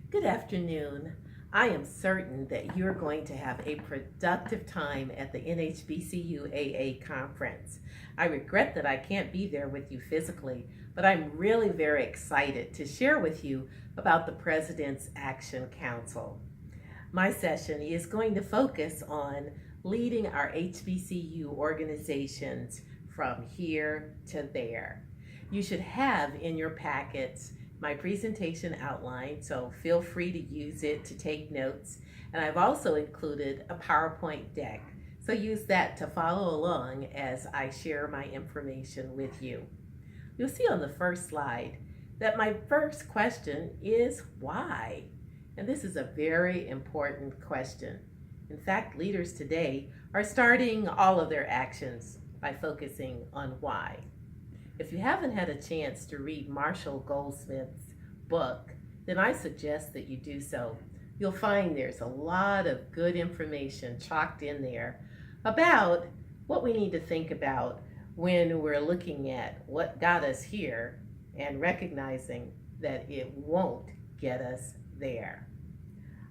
Good afternoon. I am certain that you're going to have a productive time at the NHBCUAA conference. I regret that I can't be there with you physically, but I'm really very excited to share with you about the President's Action Council. My session is going to focus on leading our HBCU organizations from here to there. You should have in your packets my presentation outline, so feel free to use it to take notes. And I've also included a PowerPoint deck, so use that to follow along as I share my information with you. You'll see on the first slide that my first question is why? And this is a very important question. In fact, leaders today are starting all of their actions by focusing on why. If you haven't had a chance to read Marshall Goldsmith's book, then I suggest that you do so. You'll find there's a lot of good information chalked in there about what we need to think about when we're looking at what got us here and recognizing that it won't get us there.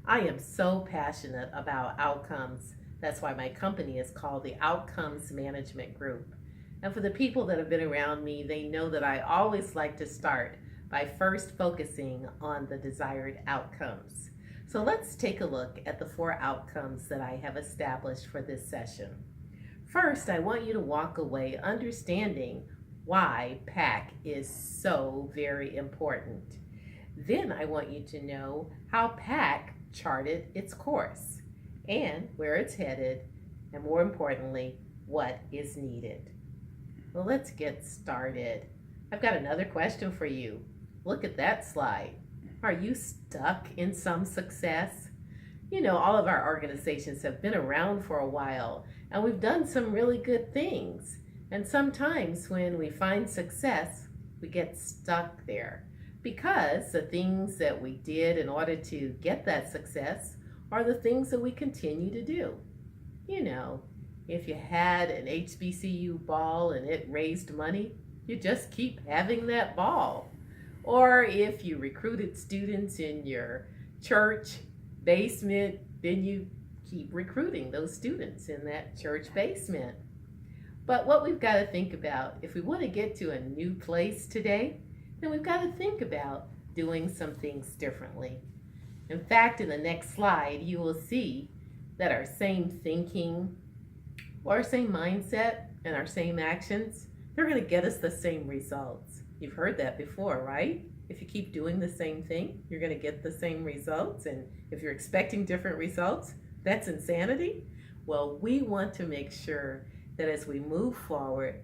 I am so passionate about outcomes. That's why my company is called the Outcomes Management Group. And for the people that have been around me, they know that I always like to start by first focusing on the desired outcomes. So let's take a look at the 4 outcomes that I have established for this session. First, I want you to walk away understanding why PAC is so very important. Then I want you to know how PAC charted its course and where it's headed, and more importantly, what is needed. Well, let's get started. I've got another question for you. Look at that slide. Are you stuck in some success? You know, all of our organizations have been around for a while, and we've done some really good things. And sometimes when we find success, we get stuck there because the things that we did in order to get that success are the things that we continue to do. You know, if you had an HBCU ball and it raised money, you just keep having that ball. Or if you recruited students in your church basement, then you keep recruiting those students in that church basement. But what we've got to think about, if we want to get to a new place today, then we've got to think about doing some things differently. In fact, in the next slide, you will see that our same thinking, our same mindset, and our same actions, they're going to get us the same results. You've heard that before, right? If you keep doing the same thing, you're going to get the same results. And if you're expecting different results, that's insanity. Well, we want to make sure that as we move forward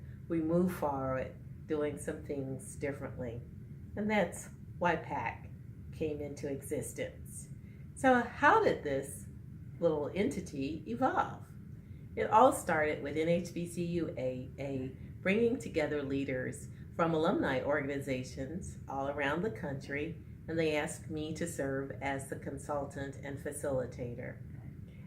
doing some things differently. And that's why PAC came into existence. So how did this little entity evolve? It all started with NHBCUAA bringing together leaders from alumni organizations all around the country, and they asked me to serve as the consultant and facilitator.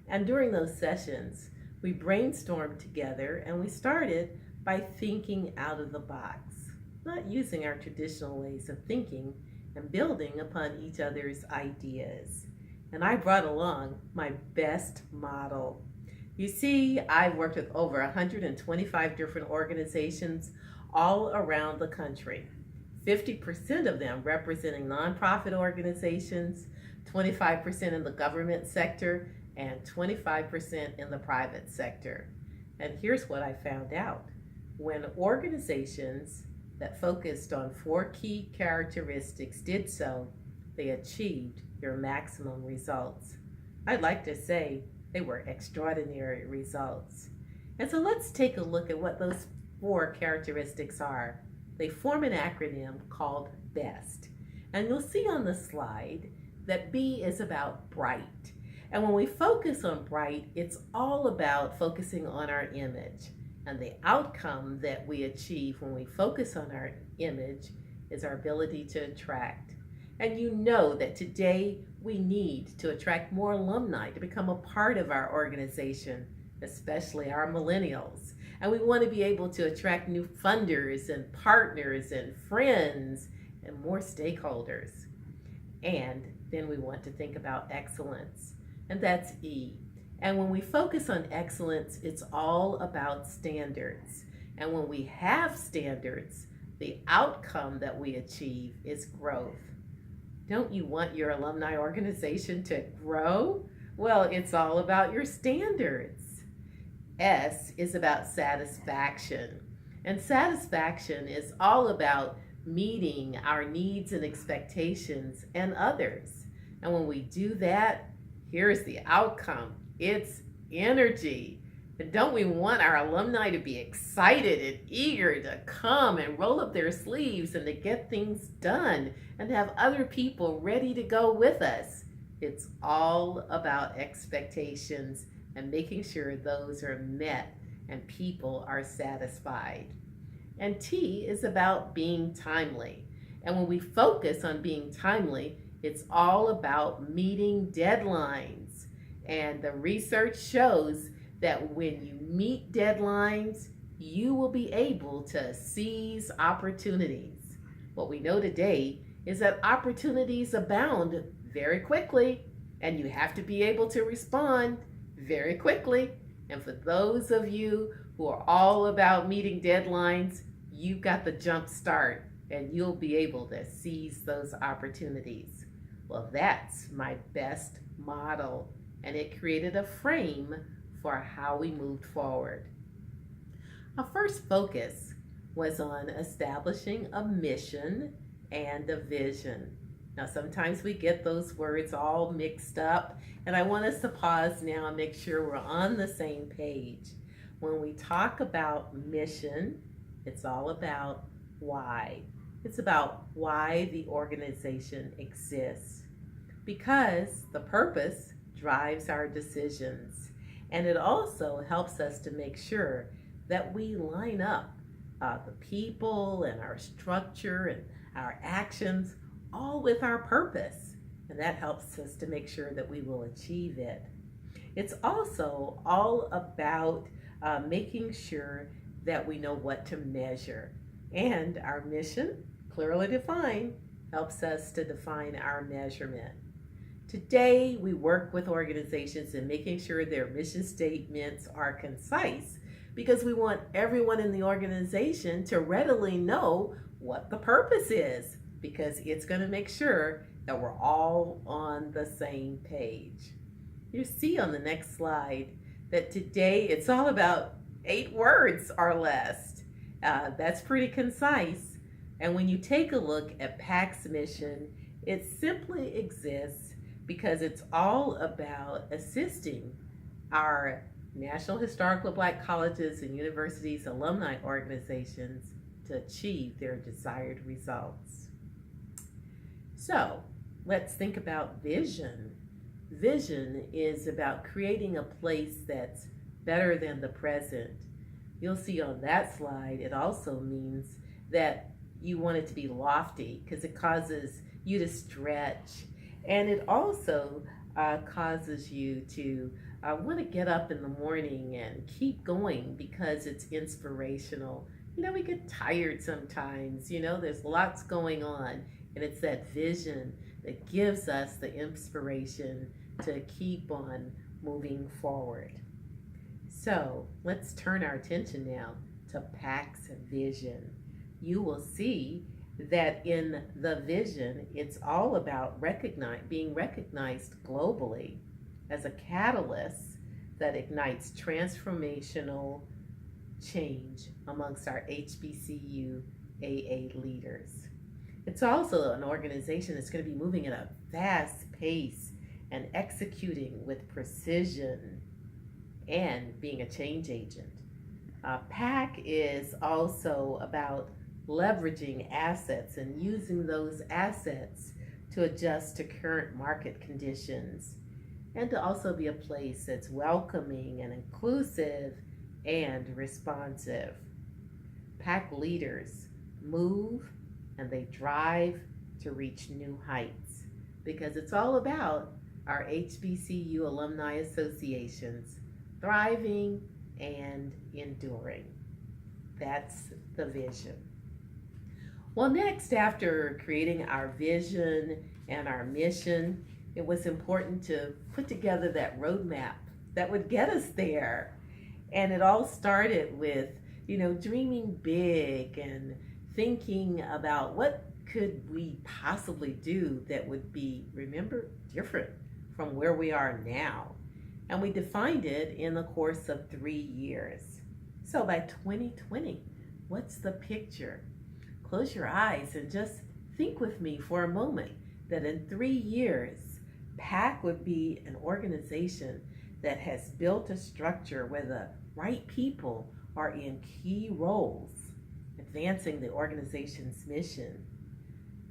And during those sessions, we brainstormed together and we started by thinking out of the box, not using our traditional ways of thinking and building upon each other's ideas. And I brought along my best model. You see, I've worked with over 125 different organizations all around the country. 50% of them representing nonprofit organizations, 25% in the government sector, and 25% in the private sector. And here's what I found out. When organizations that focused on 4 key characteristics did so, they achieved their maximum results. I'd like to say they were extraordinary results. And so let's take a look at what those 4 characteristics are. They form an acronym called BEST. And you'll see on the slide that B is about bright. And when we focus on bright, it's all about focusing on our image. And the outcome that we achieve when we focus on our image is our ability to attract. And you know that today we need to attract more alumni to become a part of our organization, especially our millennials. And we want to be able to attract new funders and partners and friends and more stakeholders. And then we want to think about excellence, and that's E. And when we focus on excellence, it's all about standards. And when we have standards, the outcome that we achieve is growth. Don't you want your alumni organization to grow? Well, it's all about your standards. S is about satisfaction. And satisfaction is all about meeting our needs and expectations and others. And when we do that, here's the outcome. It's energy. And don't we want our alumni to be excited and eager to come and roll up their sleeves and to get things done and have other people ready to go with us? It's all about expectations and making sure those are met and people are satisfied. And T is about being timely. And when we focus on being timely, it's all about meeting deadlines. And the research shows that when you meet deadlines, you will be able to seize opportunities. What we know today is that opportunities abound very quickly, and you have to be able to respond very quickly. And for those of you who are all about meeting deadlines, you've got the jump start, and you'll be able to seize those opportunities. Well, that's my best model, and it created a frame for how we moved forward. Our first focus was on establishing a mission and a vision. Now, sometimes we get those words all mixed up, and I want us to pause now and make sure we're on the same page. When we talk about mission, it's all about why. It's about why the organization exists, because the purpose drives our decisions, and it also helps us to make sure that we line up the people and our structure and our actions all with our purpose, and that helps us to make sure that we will achieve it. It's also all about making sure that we know what to measure, and our mission, clearly defined, helps us to define our measurement. Today, we work with organizations in making sure their mission statements are concise, because we want everyone in the organization to readily know what the purpose is, because it's going to make sure that we're all on the same page. You see on the next slide that today it's all about 8 words or less. That's pretty concise. And when you take a look at PAC's mission, it simply exists because it's all about assisting our National Historically Black Colleges and Universities alumni organizations to achieve their desired results. So let's think about vision. Vision is about creating a place that's better than the present. You'll see on that slide, it also means that you want it to be lofty because it causes you to stretch. And it also causes you to want to get up in the morning and keep going because it's inspirational. You know, we get tired sometimes, you know, there's lots going on. And it's that vision that gives us the inspiration to keep on moving forward. So let's turn our attention now to PAC's vision. You will see that in the vision, it's all about being recognized globally as a catalyst that ignites transformational change amongst our HBCUAA leaders. It's also an organization that's going to be moving at a fast pace and executing with precision and being a change agent. PAC is also about leveraging assets and using those assets to adjust to current market conditions, and to also be a place that's welcoming and inclusive and responsive. PAC leaders move and they drive to reach new heights, because it's all about our HBCU alumni associations thriving and enduring. That's the vision. Well, next, after creating our vision and our mission, it was important to put together that roadmap that would get us there. And it all started with, dreaming big and thinking about what could we possibly do that would be, remember, different from where we are now. And we defined it in the course of 3 years. So by 2020, what's the picture? Close your eyes and just think with me for a moment that in 3 years, PAC would be an organization that has built a structure where the right people are in key roles, advancing the organization's mission.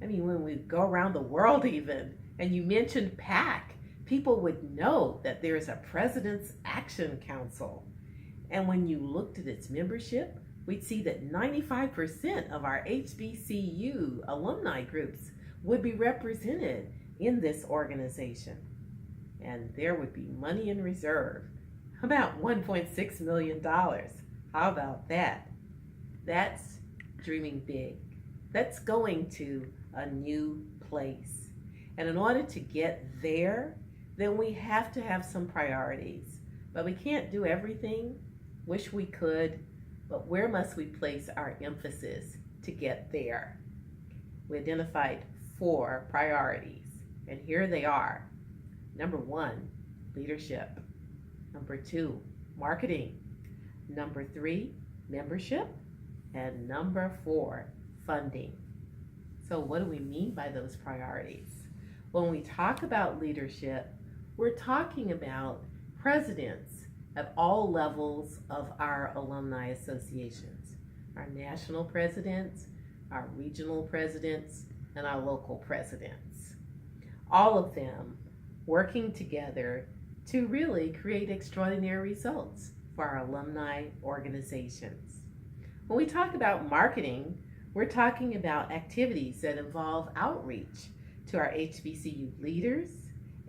I mean, when we go around the world even, and you mentioned PAC, people would know that there is a President's Action Council. And when you looked at its membership, we'd see that 95% of our HBCU alumni groups would be represented in this organization. And there would be money in reserve, about $1.6 million. How about that? That's dreaming big. That's going to a new place. And in order to get there, then we have to have some priorities. But we can't do everything. Wish we could. But where must we place our emphasis to get there? We identified 4 priorities, and here they are. Number 1, leadership. Number 2, marketing. Number 3, membership. And number 4, funding. So what do we mean by those priorities? When we talk about leadership, we're talking about presidents at all levels of our alumni associations. Our national presidents, our regional presidents, and our local presidents. All of them working together to really create extraordinary results for our alumni organizations. When we talk about marketing, we're talking about activities that involve outreach to our HBCU leaders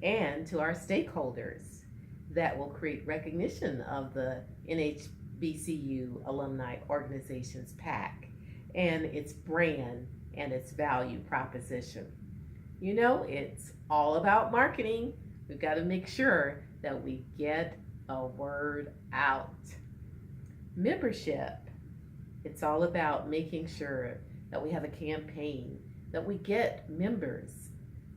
and to our stakeholders that will create recognition of the NHBCU Alumni Organization's PAC and its brand and its value proposition. It's all about marketing. We've got to make sure that we get a word out. Membership. It's all about making sure that we have a campaign, that we get members,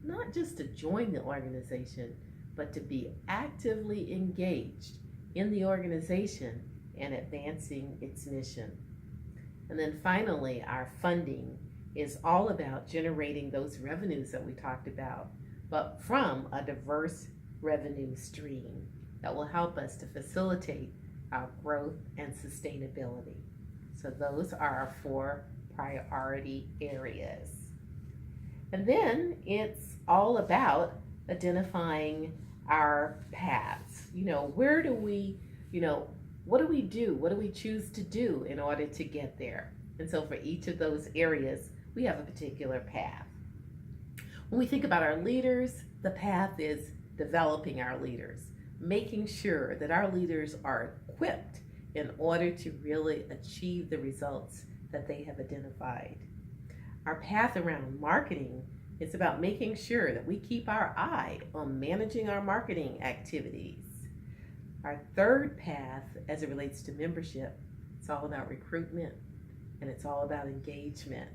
not just to join the organization, but to be actively engaged in the organization and advancing its mission. And then finally, our funding is all about generating those revenues that we talked about, but from a diverse revenue stream that will help us to facilitate our growth and sustainability. So those are our 4 priority areas. And then it's all about identifying our paths. Where do we, what do we do? What do we choose to do in order to get there? And so for each of those areas, we have a particular path. When we think about our leaders, the path is developing our leaders, making sure that our leaders are equipped in order to really achieve the results that they have identified. Our path around marketing is about making sure that we keep our eye on managing our marketing activities. Our third path, as it relates to membership, it's all about recruitment and it's all about engagement.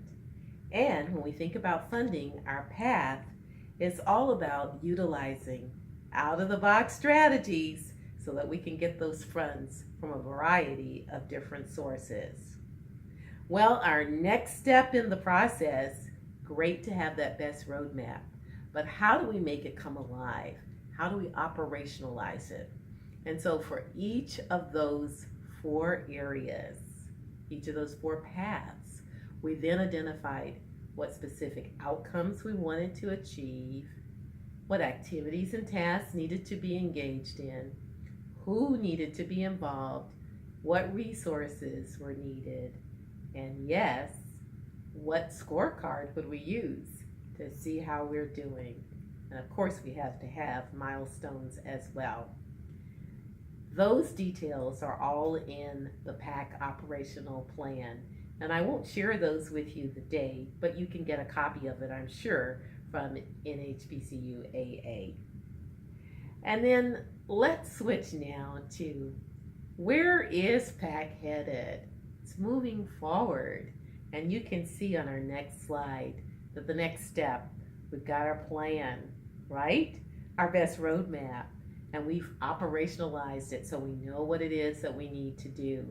And when we think about funding, our path is all about utilizing out-of-the-box strategies so that we can get those funds from a variety of different sources. Well, our next step in the process, great to have that best roadmap, but how do we make it come alive? How do we operationalize it? And so for each of those 4 areas, each of those 4 paths, we then identified what specific outcomes we wanted to achieve, what activities and tasks needed to be engaged in, who needed to be involved, what resources were needed, and yes, what scorecard would we use to see how we're doing. And of course, we have to have milestones as well. Those details are all in the PAC operational plan, And I won't share those with you today, but you can get a copy of it, I'm sure, from NHBCUAA. And then let's switch now to where is PAC headed? It's moving forward. And you can see on our next slide that the next step, we've got our plan, right? Our best roadmap. And we've operationalized it so we know what it is that we need to do.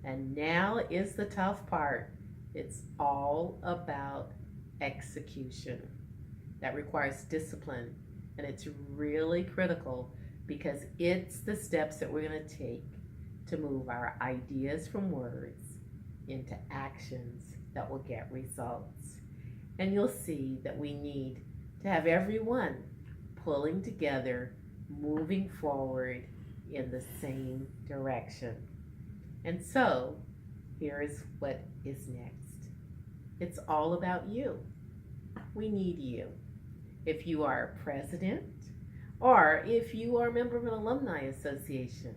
And now is the tough part. It's all about execution. That requires discipline. And it's really critical because it's the steps that we're going to take to move our ideas from words into actions that will get results. And you'll see that we need to have everyone pulling together, moving forward in the same direction. And so, here is what is next. It's all about you. We need you. If you are a president, or if you are a member of an alumni association,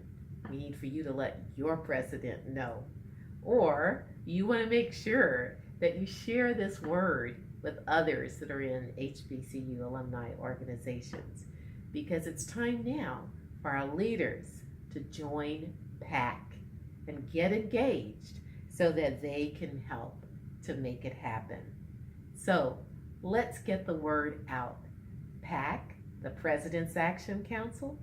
we need for you to let your president know. Or you want to make sure that you share this word with others that are in HBCU alumni organizations, because it's time now for our leaders to join PAC and get engaged so that they can help to make it happen. So let's get the word out. PAC, the President's Action Council,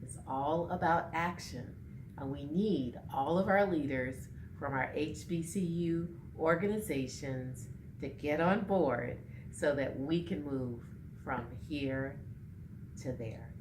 is all about action, and we need all of our leaders from our HBCU organizations to get on board so that we can move from here to there.